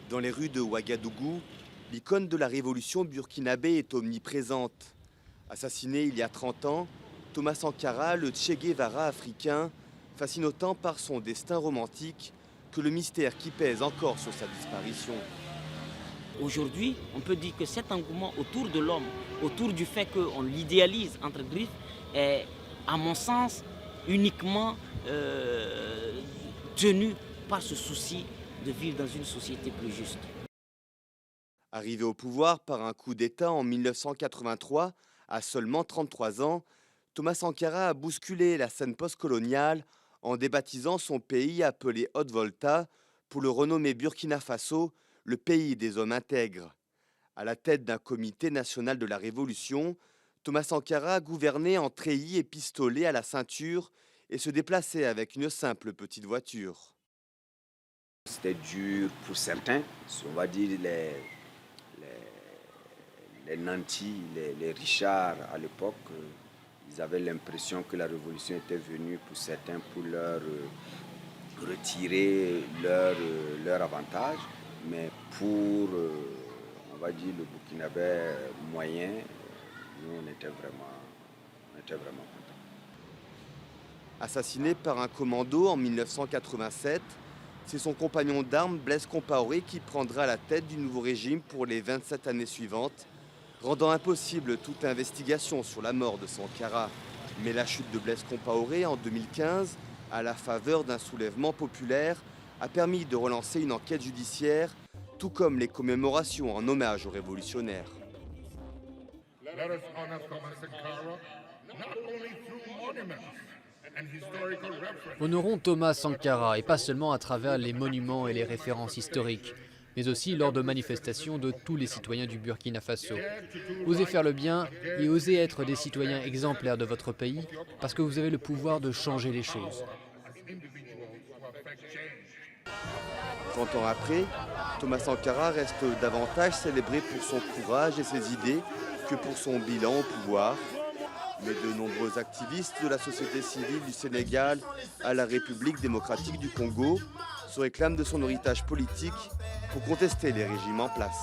Dans les rues de Ouagadougou, l'icône de la révolution burkinabé est omniprésente. Assassiné il y a 30 ans, Thomas Sankara, le Che Guevara africain, fascine autant par son destin romantique que le mystère qui pèse encore sur sa disparition. Aujourd'hui, on peut dire que cet engouement autour de l'homme, autour du fait qu'on l'idéalise entre griffes, est, à mon sens, uniquement tenu par ce souci de vivre dans une société plus juste. Arrivé au pouvoir par un coup d'État en 1983, à seulement 33 ans, Thomas Sankara a bousculé la scène postcoloniale en débaptisant son pays appelé Haute-Volta pour le renommer Burkina Faso, le pays des hommes intègres. À la tête d'un comité national de la Révolution, Thomas Sankara gouvernait en treillis et pistolet à la ceinture et se déplaçait avec une simple petite voiture. C'était dur pour certains, on va dire les nantis, les richards à l'époque. Ils avaient l'impression que la révolution était venue pour certains pour leur retirer leur avantage. Mais pour, on va dire, le Burkinabé moyen, nous, on était vraiment contents. Assassiné par un commando en 1987, c'est son compagnon d'armes, Blaise Compaoré, qui prendra la tête du nouveau régime pour les 27 années suivantes, rendant impossible toute investigation sur la mort de Sankara. Mais la chute de Blaise Compaoré en 2015, à la faveur d'un soulèvement populaire, a permis de relancer une enquête judiciaire, tout comme les commémorations en hommage aux révolutionnaires. Honorons Thomas Sankara, et pas seulement à travers les monuments et les références historiques, mais aussi lors de manifestations de tous les citoyens du Burkina Faso. Osez faire le bien et osez être des citoyens exemplaires de votre pays, parce que vous avez le pouvoir de changer les choses. 30 ans après, Thomas Sankara reste davantage célébré pour son courage et ses idées que pour son bilan au pouvoir. Mais de nombreux activistes de la société civile du Sénégal à la République démocratique du Congo se réclament de son héritage politique pour contester les régimes en place.